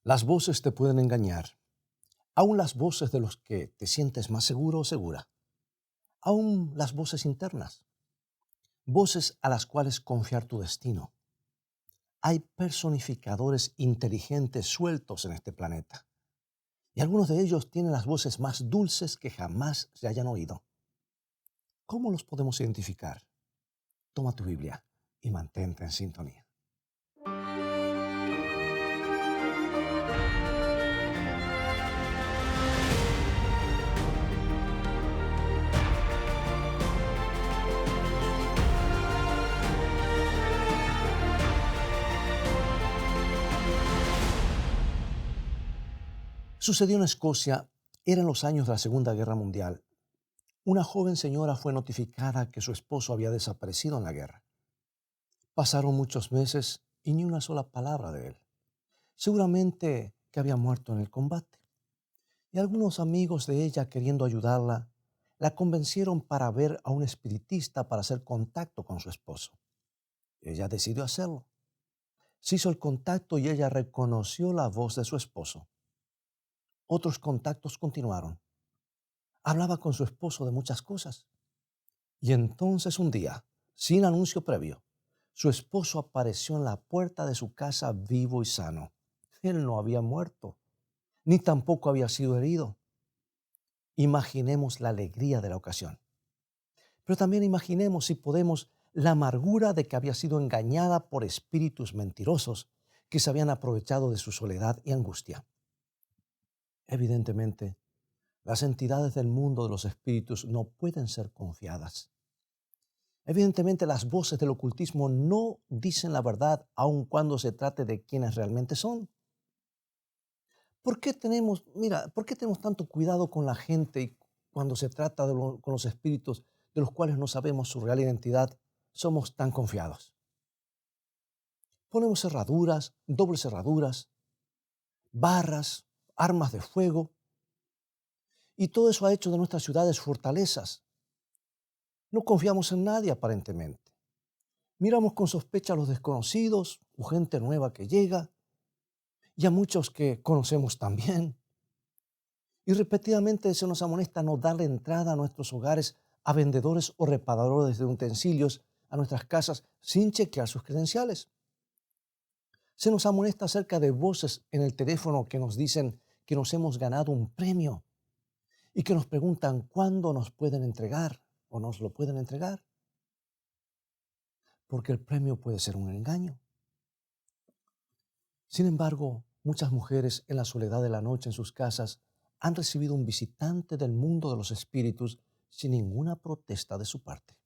Las voces te pueden engañar, aún las voces de los que te sientes más seguro o segura, aún las voces internas, voces a las cuales confiar tu destino. Hay personificadores inteligentes sueltos en este planeta, y algunos de ellos tienen las voces más dulces que jamás se hayan oído. ¿Cómo los podemos identificar? Toma tu Biblia y mantente en sintonía. Sucedió en Escocia, era en los años de la Segunda Guerra Mundial. Una joven señora fue notificada que su esposo había desaparecido en la guerra. Pasaron muchos meses y ni una sola palabra de él. Seguramente que había muerto en el combate. Y algunos amigos de ella, queriendo ayudarla, la convencieron para ver a un espiritista para hacer contacto con su esposo. Ella decidió hacerlo. Se hizo el contacto y ella reconoció la voz de su esposo. Otros contactos continuaron. Hablaba con su esposo de muchas cosas. Y entonces un día, sin anuncio previo, su esposo apareció en la puerta de su casa vivo y sano. Él no había muerto, ni tampoco había sido herido. Imaginemos la alegría de la ocasión. Pero también imaginemos, si podemos, la amargura de que había sido engañada por espíritus mentirosos que se habían aprovechado de su soledad y angustia. Evidentemente, las entidades del mundo de los espíritus no pueden ser confiadas. Evidentemente, las voces del ocultismo no dicen la verdad aun cuando se trate de quienes realmente son. ¿Por qué tenemos tanto cuidado con la gente y cuando se trata con los espíritus de los cuales no sabemos su real identidad, somos tan confiados? Ponemos cerraduras, dobles cerraduras, barras, armas de fuego, y todo eso ha hecho de nuestras ciudades fortalezas. No confiamos en nadie aparentemente. Miramos con sospecha a los desconocidos o gente nueva que llega, y a muchos que conocemos también. Y repetidamente se nos amonesta a no darle entrada a nuestros hogares a vendedores o reparadores de utensilios a nuestras casas sin chequear sus credenciales. Se nos amonesta acerca de voces en el teléfono que nos dicen que nos hemos ganado un premio y que nos preguntan cuándo nos pueden entregar o nos lo pueden entregar. Porque el premio puede ser un engaño. Sin embargo, muchas mujeres en la soledad de la noche en sus casas han recibido un visitante del mundo de los espíritus sin ninguna protesta de su parte.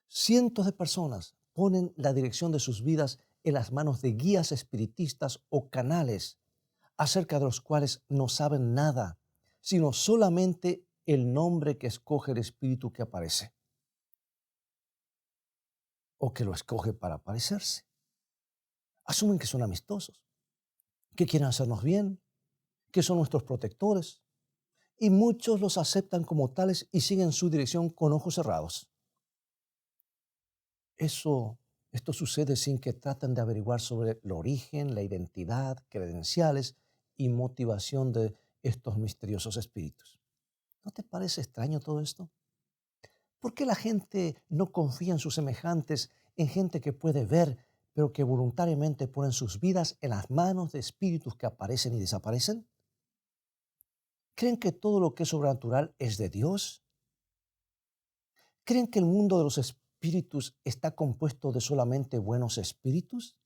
Cientos de personas ponen la dirección de sus vidas en las manos de guías espiritistas o canales acerca de los cuales no saben nada, sino solamente el nombre que escoge el espíritu que aparece o que lo escoge para aparecerse. Asumen que son amistosos, que quieren hacernos bien, que son nuestros protectores, y muchos los aceptan como tales y siguen su dirección con ojos cerrados. Esto sucede sin que traten de averiguar sobre el origen, la identidad, credenciales y motivación de estos misteriosos espíritus. ¿No te parece extraño todo esto? ¿Por qué la gente no confía en sus semejantes, en gente que puede ver, pero que voluntariamente ponen sus vidas en las manos de espíritus que aparecen y desaparecen? ¿Creen que todo lo que es sobrenatural es de Dios? ¿Creen que el mundo de los espíritus está compuesto de solamente buenos espíritus?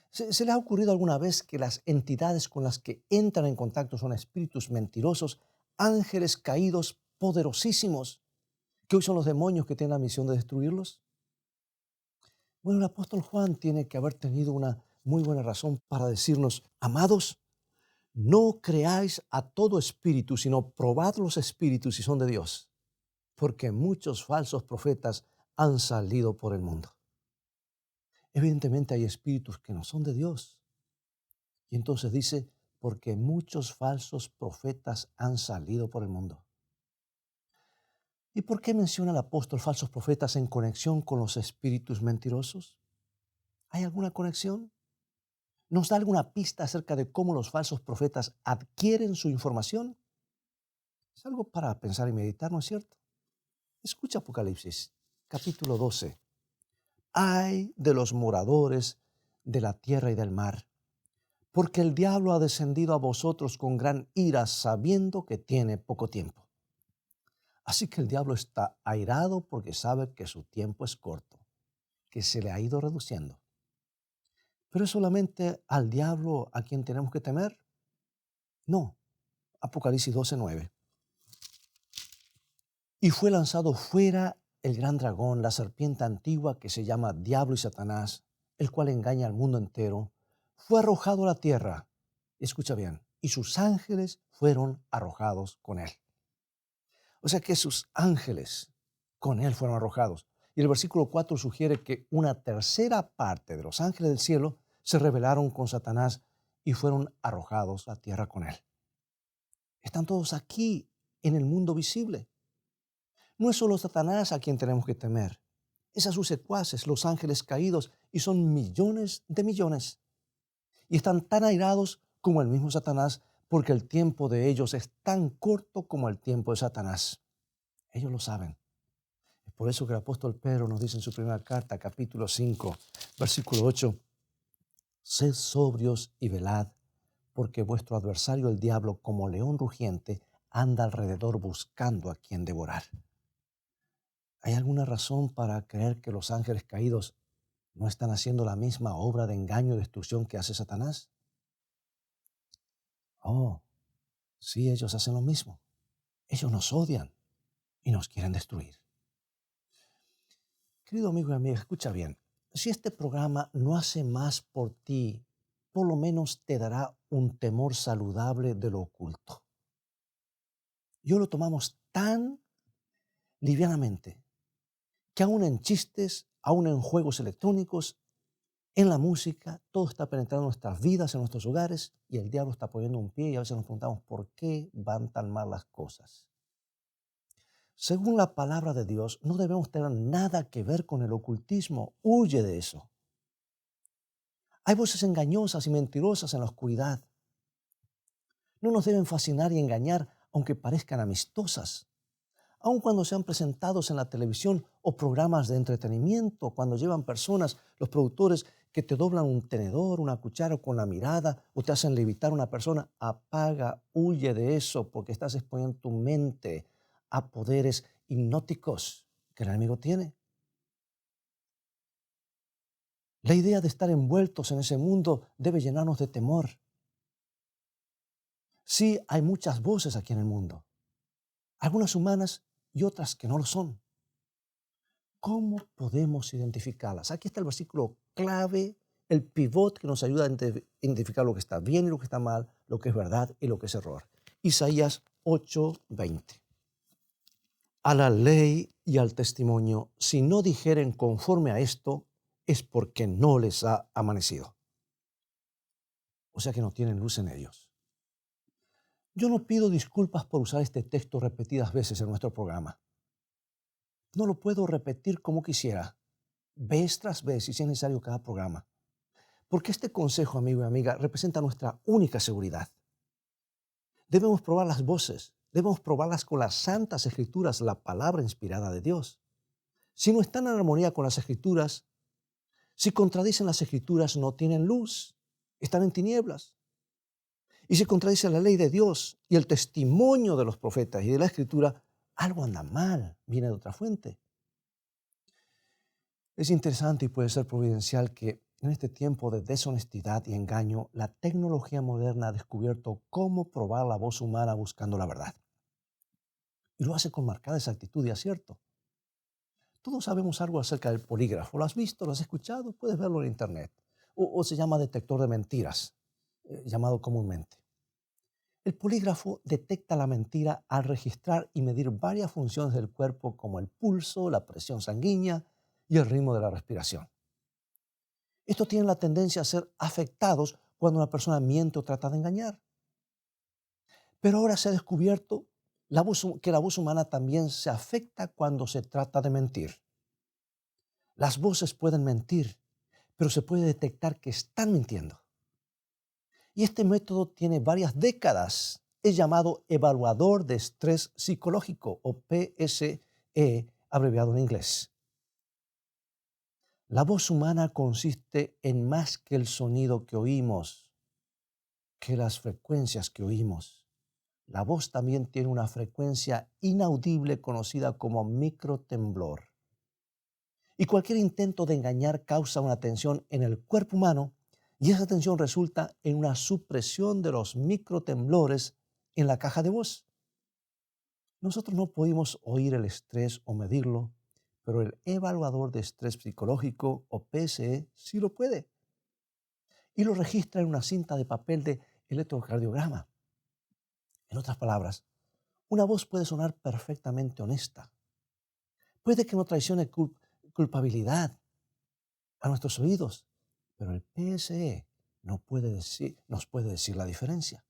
¿Se les ha ocurrido alguna vez que las entidades con las que entran en contacto son espíritus mentirosos, ángeles caídos poderosísimos, que hoy son los demonios que tienen la misión de destruirlos? Bueno, el apóstol Juan tiene que haber tenido una muy buena razón para decirnos: amados, no creáis a todo espíritu, sino probad los espíritus si son de Dios, porque muchos falsos profetas han salido por el mundo. Evidentemente hay espíritus que no son de Dios. Y entonces dice, porque muchos falsos profetas han salido por el mundo. ¿Y por qué menciona el apóstol falsos profetas en conexión con los espíritus mentirosos? ¿Hay alguna conexión? ¿Nos da alguna pista acerca de cómo los falsos profetas adquieren su información? Es algo para pensar y meditar, ¿no es cierto? Escucha Apocalipsis, capítulo 12. Ay de los moradores de la tierra y del mar, porque el diablo ha descendido a vosotros con gran ira, sabiendo que tiene poco tiempo. Así que el diablo está airado porque sabe que su tiempo es corto, que se le ha ido reduciendo. ¿Pero es solamente al diablo a quien tenemos que temer? No. Apocalipsis 12:9. Y fue lanzado fuera el gran dragón, la serpiente antigua que se llama Diablo y Satanás, el cual engaña al mundo entero. Fue arrojado a la tierra. Escucha bien. Y sus ángeles fueron arrojados con él. O sea que sus ángeles con él fueron arrojados. Y el versículo 4 sugiere que una tercera parte de los ángeles del cielo se rebelaron con Satanás y fueron arrojados a la tierra con él. Están todos aquí en el mundo visible. No es solo Satanás a quien tenemos que temer. Es a sus secuaces, los ángeles caídos, y son millones de millones. Y están tan airados como el mismo Satanás, porque el tiempo de ellos es tan corto como el tiempo de Satanás. Ellos lo saben. Es por eso que el apóstol Pedro nos dice en su primera carta, capítulo 5, versículo 8, sed sobrios y velad, porque vuestro adversario el diablo, como león rugiente, anda alrededor buscando a quien devorar. ¿Hay alguna razón para creer que los ángeles caídos no están haciendo la misma obra de engaño y destrucción que hace Satanás? Oh, sí, ellos hacen lo mismo. Ellos nos odian y nos quieren destruir. Querido amigo y amiga, escucha bien. Si este programa no hace más por ti, por lo menos te dará un temor saludable de lo oculto. Yo lo tomamos tan livianamente que aún en chistes, aún en juegos electrónicos, en la música, todo está penetrando en nuestras vidas, en nuestros hogares, y el diablo está poniendo un pie y a veces nos preguntamos por qué van tan mal las cosas. Según la palabra de Dios, no debemos tener nada que ver con el ocultismo. Huye de eso. Hay voces engañosas y mentirosas en la oscuridad. No nos deben fascinar y engañar, aunque parezcan amistosas. Aun cuando sean presentados en la televisión o programas de entretenimiento, cuando llevan personas, los productores, que te doblan un tenedor, una cuchara con la mirada o te hacen levitar una persona, apaga, huye de eso porque estás exponiendo tu mente a poderes hipnóticos que el enemigo tiene. La idea de estar envueltos en ese mundo debe llenarnos de temor. Sí, hay muchas voces aquí en el mundo, algunas humanas y otras que no lo son. ¿Cómo podemos identificarlas? Aquí está el versículo clave, el pivot que nos ayuda a identificar lo que está bien y lo que está mal, lo que es verdad y lo que es error. Isaías 8:20. A la ley y al testimonio, si no dijeren conforme a esto, es porque no les ha amanecido. O sea que no tienen luz en ellos. Yo no pido disculpas por usar este texto repetidas veces en nuestro programa. No lo puedo repetir como quisiera, vez tras vez, y si es necesario cada programa. Porque este consejo, amigo y amiga, representa nuestra única seguridad. Debemos probar las voces, debemos probarlas con las santas escrituras, la palabra inspirada de Dios. Si no están en armonía con las escrituras, si contradicen las escrituras, no tienen luz, están en tinieblas. Y si contradice la ley de Dios y el testimonio de los profetas y de la escritura, algo anda mal, viene de otra fuente. Es interesante y puede ser providencial que en este tiempo de deshonestidad y engaño, la tecnología moderna ha descubierto cómo probar la voz humana buscando la verdad. Y lo hace con marcada exactitud y acierto. Todos sabemos algo acerca del polígrafo. ¿Lo has visto? ¿Lo has escuchado? Puedes verlo en internet. O se llama detector de mentiras, llamado comúnmente. El polígrafo detecta la mentira al registrar y medir varias funciones del cuerpo como el pulso, la presión sanguínea y el ritmo de la respiración. Estos tienen la tendencia a ser afectados cuando una persona miente o trata de engañar. Pero ahora se ha descubierto que la voz humana también se afecta cuando se trata de mentir. Las voces pueden mentir, pero se puede detectar que están mintiendo. Y este método tiene varias décadas. Es llamado evaluador de estrés psicológico o PSE, abreviado en inglés. La voz humana consiste en más que el sonido que oímos, que las frecuencias que oímos. La voz también tiene una frecuencia inaudible conocida como microtemblor. Y cualquier intento de engañar causa una tensión en el cuerpo humano y esa tensión resulta en una supresión de los microtemblores en la caja de voz. Nosotros no podemos oír el estrés o medirlo, pero el evaluador de estrés psicológico o PSE sí lo puede. Y lo registra en una cinta de papel de electrocardiograma. En otras palabras, una voz puede sonar perfectamente honesta. Puede que no traicione culpabilidad a nuestros oídos, pero el PSE nos puede decir la diferencia.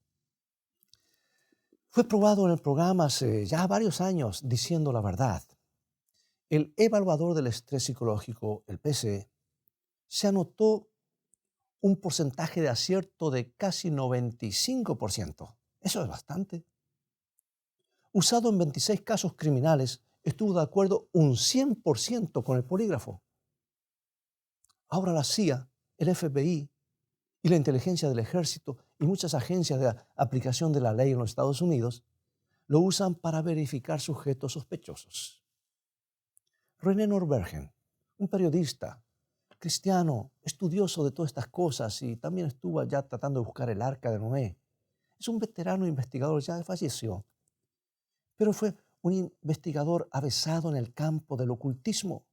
Fue probado en el programa hace ya varios años diciendo la verdad. El evaluador del estrés psicológico, el PSE, se anotó un porcentaje de acierto de casi 95%. Eso es bastante. Usado en 26 casos criminales, estuvo de acuerdo un 100% con el polígrafo. Ahora la CIA, el FBI y la inteligencia del ejército y muchas agencias de aplicación de la ley en los Estados Unidos lo usan para verificar sujetos sospechosos. René Norbergen, un periodista cristiano, estudioso de todas estas cosas y también estuvo allá tratando de buscar el arca de Noé. Es un veterano investigador, ya falleció, pero fue un investigador avesado en el campo del ocultismo.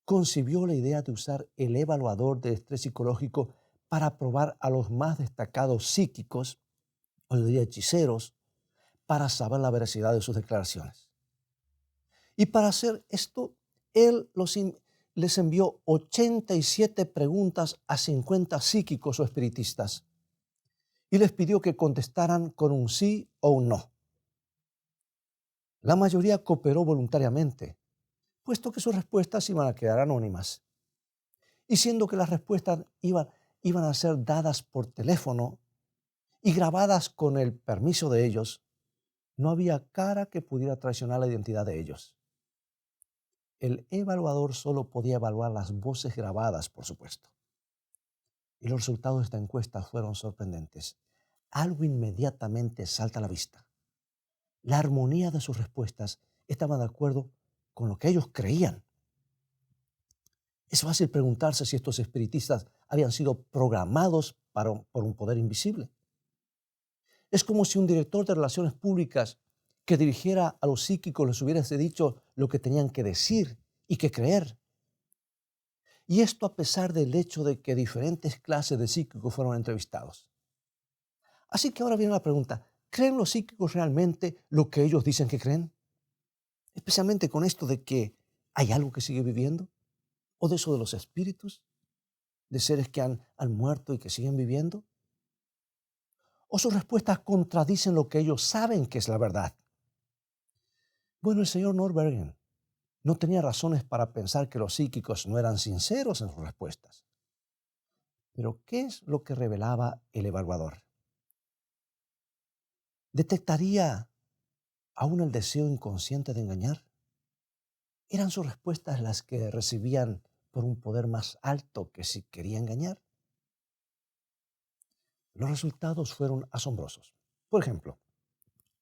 Concibió la idea de usar el evaluador de estrés psicológico para probar a los más destacados psíquicos, o yo diría hechiceros, para saber la veracidad de sus declaraciones. Y para hacer esto, él les envió 87 preguntas a 50 psíquicos o espiritistas y les pidió que contestaran con un sí o un no. La mayoría cooperó voluntariamente, puesto que sus respuestas iban a quedar anónimas. Y siendo que las respuestas iban a ser dadas por teléfono y grabadas con el permiso de ellos, no había cara que pudiera traicionar la identidad de ellos. El evaluador solo podía evaluar las voces grabadas, por supuesto. Y los resultados de esta encuesta fueron sorprendentes. Algo inmediatamente salta a la vista. La armonía de sus respuestas estaba de acuerdo con lo que ellos creían. Es fácil preguntarse si estos espiritistas habían sido programados por un poder invisible. Es como si un director de relaciones públicas que dirigiera a los psíquicos les hubiese dicho lo que tenían que decir y que creer. Y esto a pesar del hecho de que diferentes clases de psíquicos fueron entrevistados. Así que ahora viene la pregunta, ¿creen los psíquicos realmente lo que ellos dicen que creen? Especialmente con esto de que hay algo que sigue viviendo, o de eso de los espíritus, de seres que han muerto y que siguen viviendo. ¿O sus respuestas contradicen lo que ellos saben que es la verdad? Bueno, el señor Norbergen no tenía razones para pensar que los psíquicos no eran sinceros en sus respuestas. Pero, ¿qué es lo que revelaba el evaluador? ¿Detectaría aún el deseo inconsciente de engañar? ¿Eran sus respuestas las que recibían por un poder más alto que si quería engañar? Los resultados fueron asombrosos. Por ejemplo,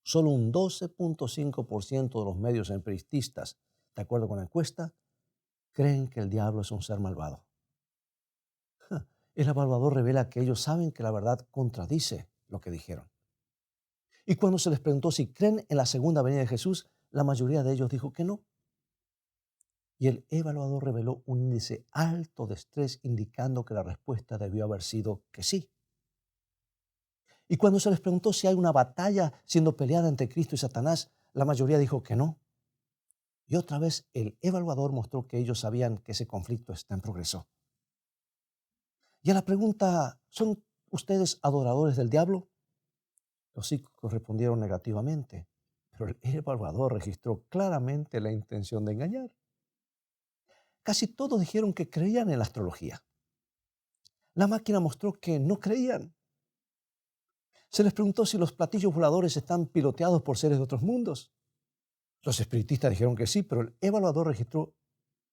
solo un 12.5% de los medios empiristas, de acuerdo con la encuesta, creen que el diablo es un ser malvado. El evaluador revela que ellos saben que la verdad contradice lo que dijeron. Y cuando se les preguntó si creen en la segunda venida de Jesús, la mayoría de ellos dijo que no. Y el evaluador reveló un índice alto de estrés indicando que la respuesta debió haber sido que sí. Y cuando se les preguntó si hay una batalla siendo peleada entre Cristo y Satanás, la mayoría dijo que no. Y otra vez el evaluador mostró que ellos sabían que ese conflicto está en progreso. Y a la pregunta, ¿son ustedes adoradores del diablo? Los psíquicos respondieron negativamente, pero el evaluador registró claramente la intención de engañar. Casi todos dijeron que creían en la astrología. La máquina mostró que no creían. Se les preguntó si los platillos voladores están piloteados por seres de otros mundos. Los espiritistas dijeron que sí, pero el evaluador registró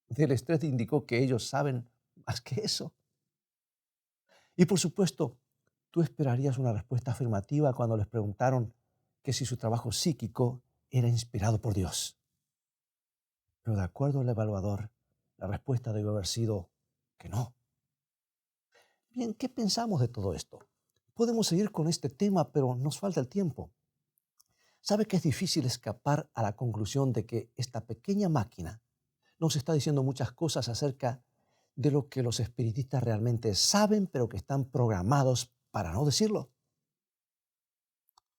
del estrés indicó que ellos saben más que eso. Y por supuesto, tú esperarías una respuesta afirmativa cuando les preguntaron que si su trabajo psíquico era inspirado por Dios. Pero de acuerdo al evaluador, la respuesta debió haber sido que no. Bien, ¿qué pensamos de todo esto? Podemos seguir con este tema, pero nos falta el tiempo. ¿Sabe que es difícil escapar a la conclusión de que esta pequeña máquina nos está diciendo muchas cosas acerca de lo que los espiritistas realmente saben, pero que están programados para no decirlo?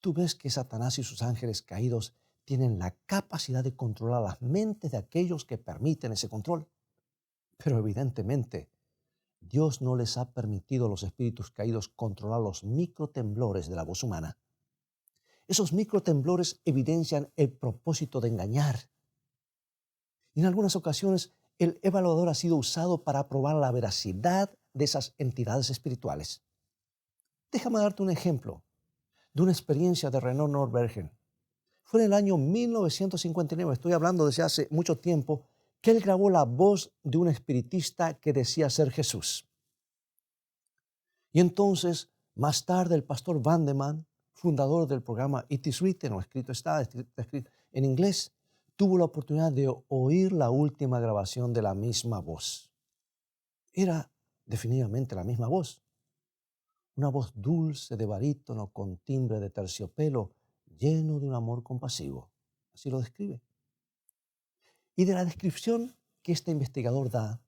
Tú ves que Satanás y sus ángeles caídos tienen la capacidad de controlar las mentes de aquellos que permiten ese control. Pero evidentemente, Dios no les ha permitido a los espíritus caídos controlar los microtemblores de la voz humana. Esos microtemblores evidencian el propósito de engañar. Y en algunas ocasiones, el evaluador ha sido usado para probar la veracidad de esas entidades espirituales. Déjame darte un ejemplo de una experiencia de René Norbergen. Fue en el año 1959, estoy hablando desde hace mucho tiempo, que él grabó la voz de un espiritista que decía ser Jesús. Y entonces, más tarde, el pastor Vandeman, fundador del programa It Is Written, o escrito en inglés, tuvo la oportunidad de oír la última grabación de la misma voz. Era definitivamente la misma voz. Una voz dulce de barítono con timbre de terciopelo, lleno de un amor compasivo. Así lo describe. Y de la descripción que este investigador da,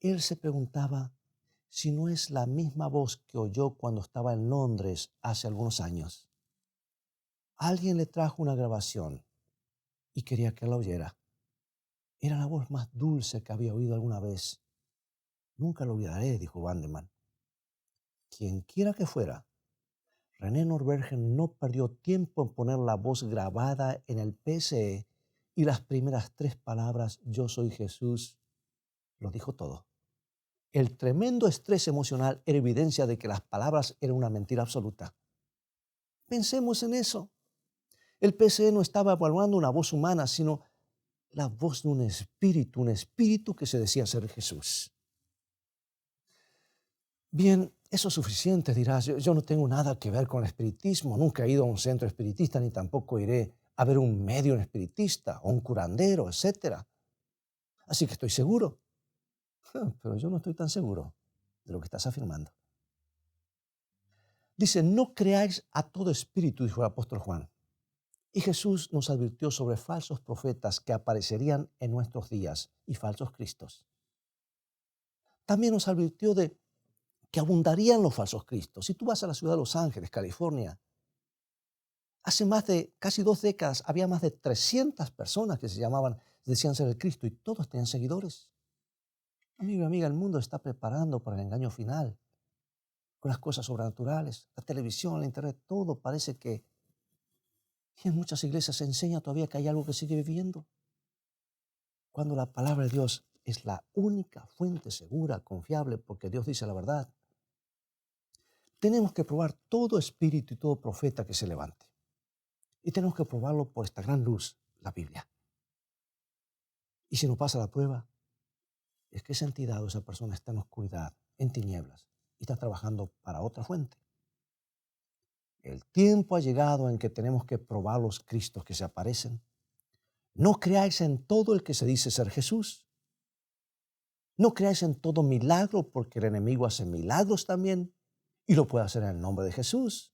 él se preguntaba si no es la misma voz que oyó cuando estaba en Londres hace algunos años. Alguien le trajo una grabación y quería que la oyera. Era la voz más dulce que había oído alguna vez. Nunca lo olvidaré, dijo Vandeman. Quien quiera que fuera, René Norbergen no perdió tiempo en poner la voz grabada en el PCE y las primeras 3 palabras, yo soy Jesús, lo dijo todo. El tremendo estrés emocional era evidencia de que las palabras eran una mentira absoluta. Pensemos en eso. El PCE no estaba evaluando una voz humana, sino la voz de un espíritu que se decía ser Jesús. Bien, eso es suficiente, dirás. Yo no tengo nada que ver con el espiritismo, nunca he ido a un centro espiritista, ni tampoco iré a ver un medium espiritista o un curandero, etc. Así que estoy seguro. Pero yo no estoy tan seguro de lo que estás afirmando. Dice, no creáis a todo espíritu, dijo el apóstol Juan. Y Jesús nos advirtió sobre falsos profetas que aparecerían en nuestros días y falsos cristos. También nos advirtió de que abundarían los falsos cristos. Si tú vas a la ciudad de Los Ángeles, California, hace más de casi 2 décadas había más de 300 personas que decían ser el Cristo y todos tenían seguidores. Amigo y amiga, el mundo está preparando para el engaño final con las cosas sobrenaturales, la televisión, el internet, todo parece que y en muchas iglesias se enseña todavía que hay algo que sigue viviendo. Cuando la palabra de Dios es la única fuente segura, confiable, porque Dios dice la verdad. Tenemos que probar todo espíritu y todo profeta que se levante. Y tenemos que probarlo por esta gran luz, la Biblia. Y si no pasa la prueba, es que esa entidad o esa persona está en oscuridad, en tinieblas, y está trabajando para otra fuente. El tiempo ha llegado en que tenemos que probar los Cristos que se aparecen. No creáis en todo el que se dice ser Jesús. No creáis en todo milagro, porque el enemigo hace milagros también y lo puede hacer en el nombre de Jesús,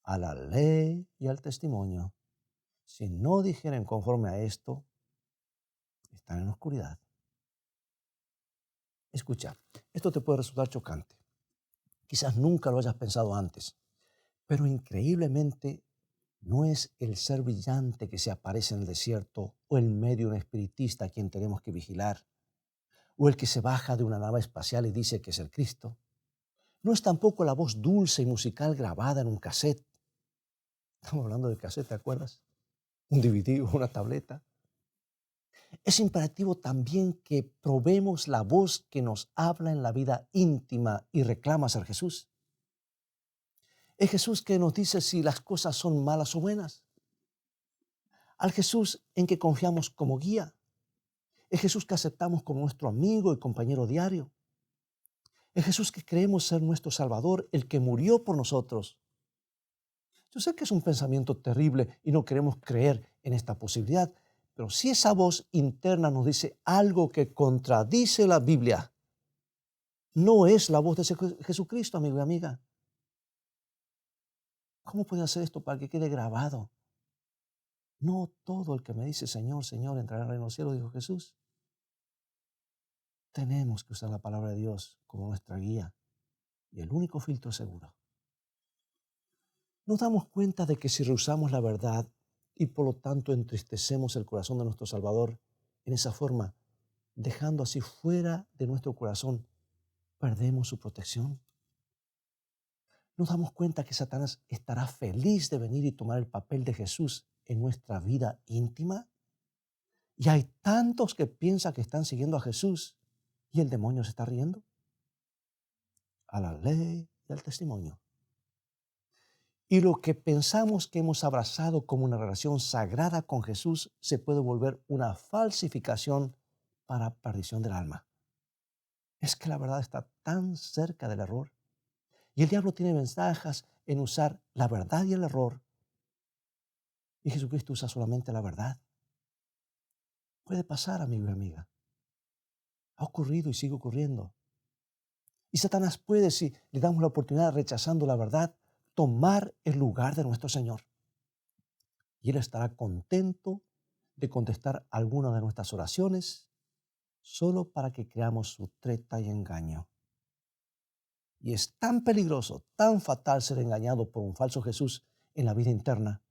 a la ley y al testimonio. Si no dijeren conforme a esto, están en oscuridad. Escucha, esto te puede resultar chocante. Quizás nunca lo hayas pensado antes, pero increíblemente no es el ser brillante que se aparece en el desierto o el medium espiritista a quien tenemos que vigilar, o el que se baja de una nave espacial y dice que es el Cristo. No es tampoco la voz dulce y musical grabada en un cassette. Estamos hablando de cassette, ¿te acuerdas? Un DVD o una tableta. Es imperativo también que probemos la voz que nos habla en la vida íntima y reclama ser Jesús. Es Jesús que nos dice si las cosas son malas o buenas. Al Jesús en que confiamos como guía. Es Jesús que aceptamos como nuestro amigo y compañero diario. Es Jesús que creemos ser nuestro Salvador, el que murió por nosotros. Yo sé que es un pensamiento terrible y no queremos creer en esta posibilidad, pero si esa voz interna nos dice algo que contradice la Biblia, no es la voz de Jesucristo, amigo y amiga. ¿Cómo puede hacer esto para que quede grabado? No todo el que me dice Señor, Señor entrará en el reino de los cielos, dijo Jesús. Tenemos que usar la palabra de Dios como nuestra guía y el único filtro seguro. Nos damos cuenta de que si rehusamos la verdad y por lo tanto entristecemos el corazón de nuestro Salvador en esa forma, dejando así fuera de nuestro corazón, perdemos su protección. Nos damos cuenta que Satanás estará feliz de venir y tomar el papel de Jesús en nuestra vida íntima. Y hay tantos que piensan que están siguiendo a Jesús y el demonio se está riendo. A la ley y al testimonio. Y lo que pensamos que hemos abrazado como una relación sagrada con Jesús se puede volver una falsificación para perdición del alma. Es que la verdad está tan cerca del error. Y el diablo tiene ventajas en usar la verdad y el error. Y Jesucristo usa solamente la verdad. Puede pasar, amigo y amiga. Ha ocurrido y sigue ocurriendo. Y Satanás puede, si le damos la oportunidad rechazando la verdad, tomar el lugar de nuestro Señor. Y Él estará contento de contestar alguna de nuestras oraciones solo para que creamos su treta y engaño. Y es tan peligroso, tan fatal ser engañado por un falso Jesús en la vida interna,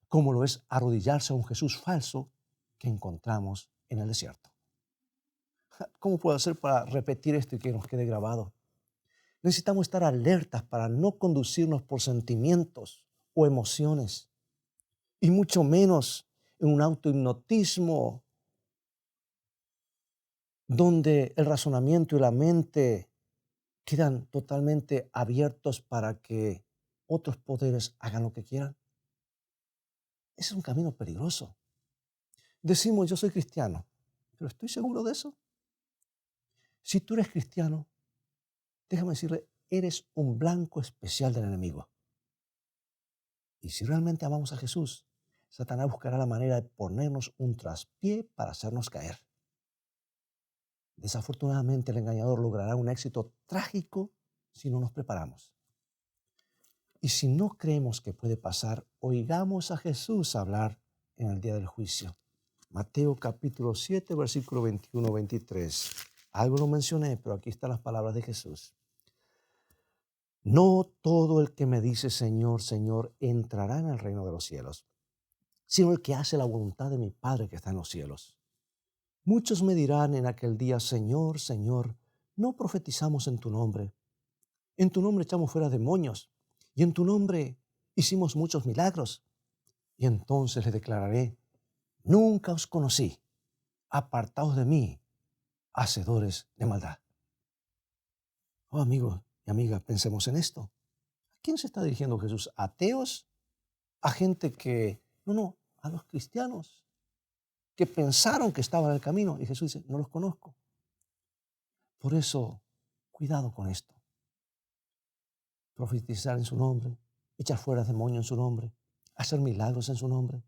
como lo es arrodillarse a un Jesús falso que encontramos en el desierto. ¿Cómo puedo hacer para repetir esto y que nos quede grabado? Necesitamos estar alertas para no conducirnos por sentimientos o emociones, y mucho menos en un autohipnotismo donde el razonamiento y la mente quedan totalmente abiertos para que otros poderes hagan lo que quieran. Ese es un camino peligroso. Decimos, yo soy cristiano, pero ¿estoy seguro de eso? Si tú eres cristiano, déjame decirle, eres un blanco especial del enemigo. Y si realmente amamos a Jesús, Satanás buscará la manera de ponernos un traspié para hacernos caer. Desafortunadamente, el engañador logrará un éxito trágico si no nos preparamos. Y si no creemos que puede pasar, oigamos a Jesús hablar en el día del juicio. Mateo capítulo 7, versículo 21-23. Algo lo mencioné, pero aquí están las palabras de Jesús. No todo el que me dice Señor, Señor, entrará en el reino de los cielos, sino el que hace la voluntad de mi Padre que está en los cielos. Muchos me dirán en aquel día, Señor, Señor, no profetizamos en tu nombre. En tu nombre echamos fuera demonios y en tu nombre hicimos muchos milagros. Y entonces les declararé, nunca os conocí, apartaos de mí, hacedores de maldad. Oh, amigo y amiga, pensemos en esto. ¿A quién se está dirigiendo Jesús? ¿A ateos? ¿A gente que, no, a los cristianos que pensaron que estaban en el camino? Y Jesús dice, no los conozco. Por eso, cuidado con esto. Profetizar en su nombre, echar fuera demonios en su nombre, hacer milagros en su nombre,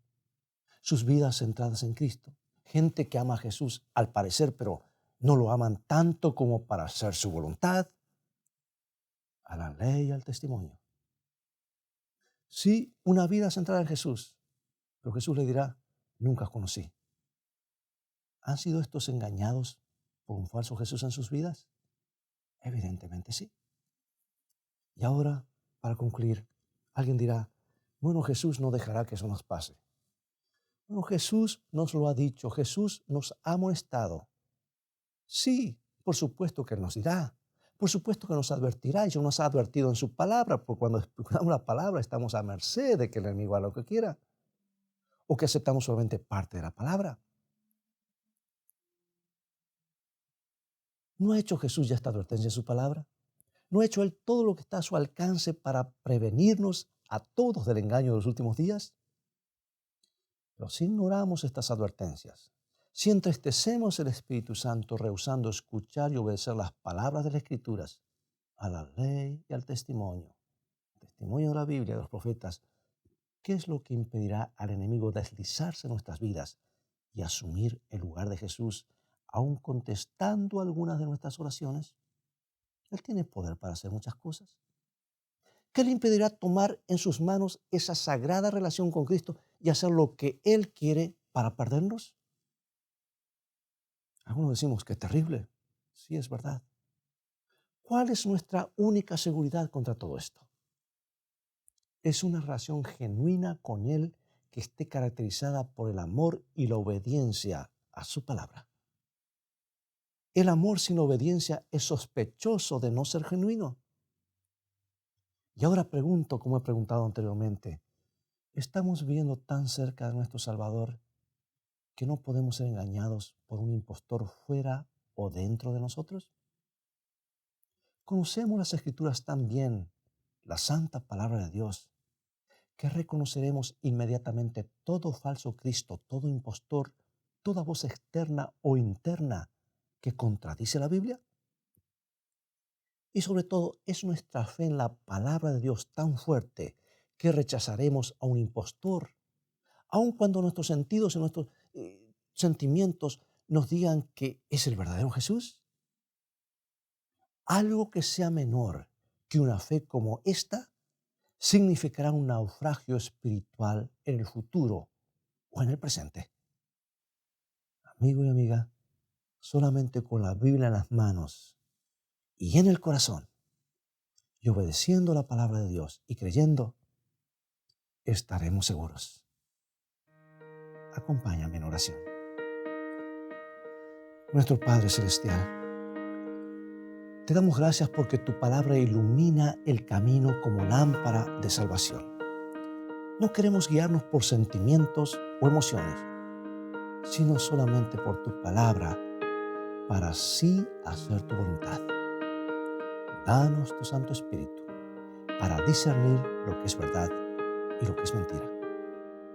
sus vidas centradas en Cristo. Gente que ama a Jesús al parecer, pero no lo aman tanto como para hacer su voluntad. A la ley y al testimonio. Sí, una vida centrada en Jesús, pero Jesús le dirá, nunca os conocí. ¿Han sido estos engañados por un falso Jesús en sus vidas? Evidentemente sí. Y ahora, para concluir, alguien dirá, bueno, Jesús no dejará que eso nos pase. Bueno, Jesús nos lo ha dicho, Jesús nos ha amonestado. Sí, por supuesto que Él nos dirá, por supuesto que nos advertirá, y Él nos ha advertido en su palabra, porque cuando escuchamos la palabra estamos a merced de que el enemigo haga lo que quiera, o que aceptamos solamente parte de la palabra. ¿No ha hecho Jesús ya esta advertencia en su palabra? ¿No ha hecho Él todo lo que está a su alcance para prevenirnos a todos del engaño de los últimos días? Pero si ignoramos estas advertencias, si entristecemos el Espíritu Santo rehusando escuchar y obedecer las palabras de las Escrituras, a la ley y al testimonio de la Biblia y de los profetas, ¿qué es lo que impedirá al enemigo deslizarse en nuestras vidas y asumir el lugar de Jesús, aun contestando algunas de nuestras oraciones? Él tiene poder para hacer muchas cosas. ¿Qué le impedirá tomar en sus manos esa sagrada relación con Cristo y hacer lo que Él quiere para perdernos? Algunos decimos que es terrible. Sí, es verdad. ¿Cuál es nuestra única seguridad contra todo esto? Es una relación genuina con Él que esté caracterizada por el amor y la obediencia a su palabra. El amor sin obediencia es sospechoso de no ser genuino. Y ahora pregunto, como he preguntado anteriormente, ¿estamos viviendo tan cerca de nuestro Salvador que no podemos ser engañados por un impostor fuera o dentro de nosotros? Conocemos las Escrituras tan bien, la santa palabra de Dios, que reconoceremos inmediatamente todo falso Cristo, todo impostor, toda voz externa o interna que contradice la Biblia. Y sobre todo, es nuestra fe en la palabra de Dios tan fuerte que rechazaremos a un impostor, aun cuando nuestros sentidos y nuestros sentimientos nos digan que es el verdadero Jesús. Algo que sea menor que una fe como esta significará un naufragio espiritual en el futuro o en el presente. Amigo y amiga, solamente con la Biblia en las manos y en el corazón, y obedeciendo la palabra de Dios y creyendo, estaremos seguros. Acompáñame en oración. Nuestro Padre Celestial, te damos gracias porque tu palabra ilumina el camino como lámpara de salvación. No queremos guiarnos por sentimientos o emociones, sino solamente por tu palabra para así hacer tu voluntad. Danos tu Santo Espíritu para discernir lo que es verdad y lo que es mentira.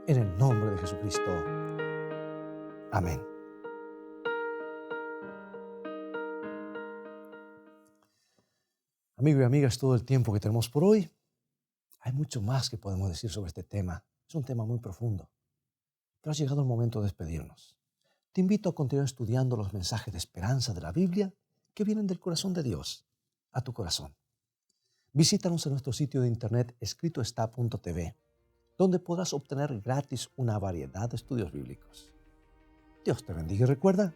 En el nombre de Jesucristo. Amén. Amigo y amiga, es todo el tiempo que tenemos por hoy. Hay mucho más que podemos decir sobre este tema. Es un tema muy profundo. Pero ha llegado el momento de despedirnos. Te invito a continuar estudiando los mensajes de esperanza de la Biblia que vienen del corazón de Dios a tu corazón. Visítanos en nuestro sitio de internet escritoestá.tv, donde podrás obtener gratis una variedad de estudios bíblicos. Dios te bendiga y recuerda,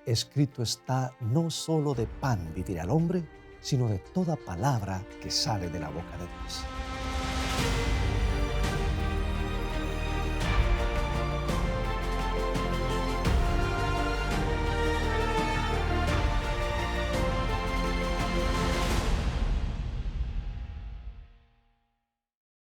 escrito está, no solo de pan vivirá el hombre, sino de toda palabra que sale de la boca de Dios.